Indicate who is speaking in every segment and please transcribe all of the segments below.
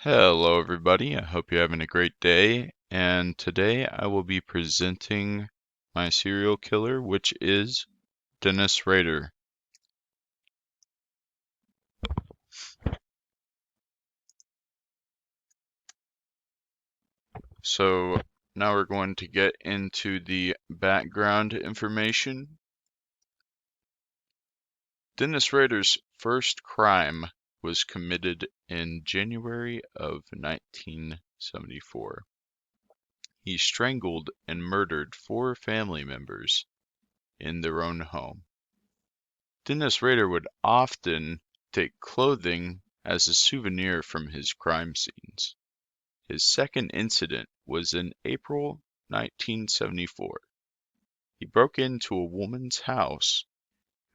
Speaker 1: Hello, everybody. I hope you're having a great day. And today I will be presenting my serial killer, which is Dennis Rader. So now we're going to get into the background information. Dennis Rader's first crime was committed in January of 1974. He strangled and murdered 4 family members in their own home. Dennis Rader would often take clothing as a souvenir from his crime scenes. His second incident was in April 1974. He broke into a woman's house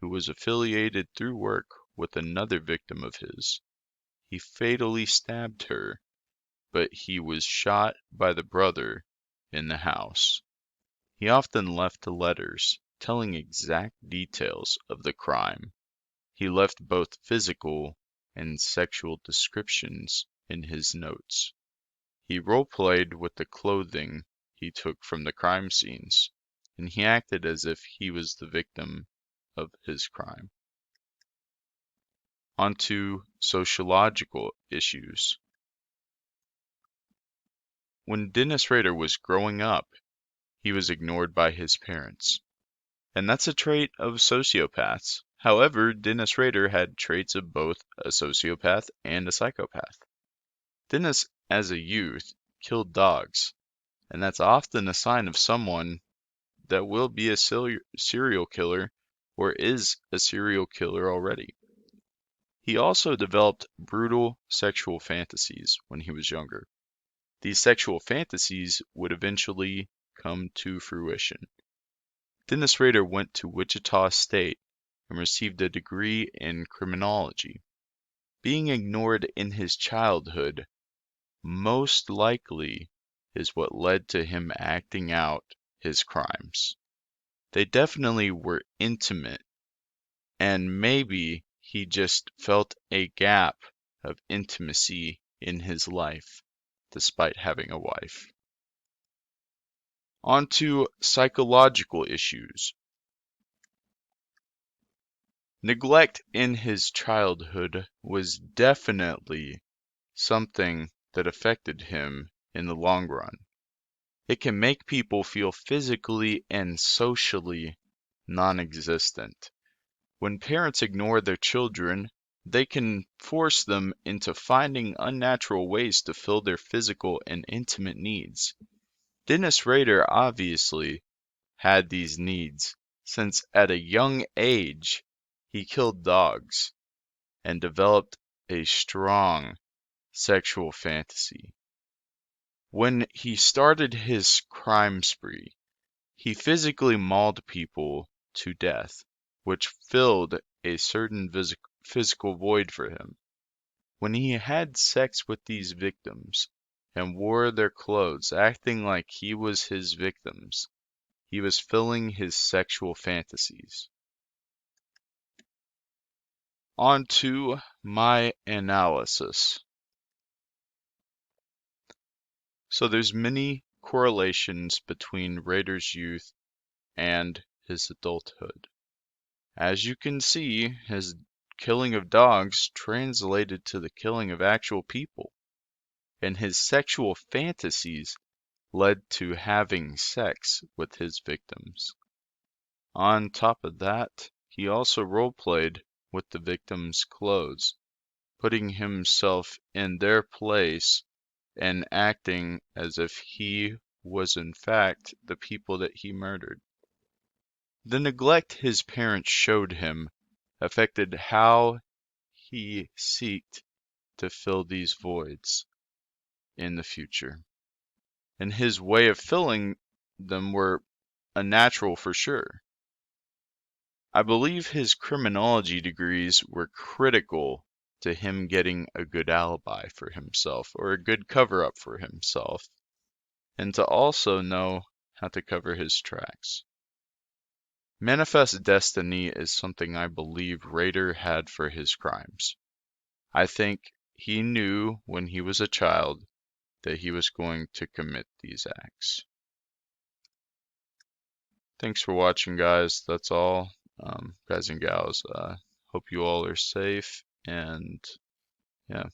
Speaker 1: who was affiliated through work with another victim of his. He fatally stabbed her, but he was shot by the brother in the house. He often left letters telling exact details of the crime. He left both physical and sexual descriptions in his notes. He role-played with the clothing he took from the crime scenes, and he acted as if he was the victim of his crime. Onto sociological issues. When Dennis Rader was growing up, he was ignored by his parents. And that's a trait of sociopaths. However, Dennis Rader had traits of both a sociopath and a psychopath. Dennis, as a youth, killed dogs, and that's often a sign of someone that will be a serial killer or is a serial killer already. He also developed brutal sexual fantasies when he was younger. These sexual fantasies would eventually come to fruition. Dennis Rader went to Wichita State and received a degree in criminology. Being ignored in his childhood most likely is what led to him acting out his crimes. They definitely were intimate, and maybe he just felt a gap of intimacy in his life, despite having a wife. On to psychological issues. Neglect in his childhood was definitely something that affected him in the long run. It can make people feel physically and socially non-existent. When parents ignore their children, they can force them into finding unnatural ways to fill their physical and intimate needs. Dennis Rader obviously had these needs, since at a young age he killed dogs and developed a strong sexual fantasy. When he started his crime spree, he physically mauled people to death, which filled a certain physical void for him. When he had sex with these victims and wore their clothes, acting like he was his victims, he was filling his sexual fantasies. On to my analysis. So there's many correlations between Rader's youth and his adulthood. As you can see, his killing of dogs translated to the killing of actual people, and his sexual fantasies led to having sex with his victims. On top of that, he also role-played with the victims' clothes, putting himself in their place and acting as if he was in fact the people that he murdered. The neglect his parents showed him affected how he sought to fill these voids in the future, and his way of filling them were unnatural for sure. I believe his criminology degrees were critical to him getting a good alibi for himself, or a good cover-up for himself, and to also know how to cover his tracks. Manifest destiny is something I believe Rader had for his crimes. I think he knew when he was a child that he was going to commit these acts. Thanks for watching, guys. That's all. Guys and gals, hope you all are safe, and yeah.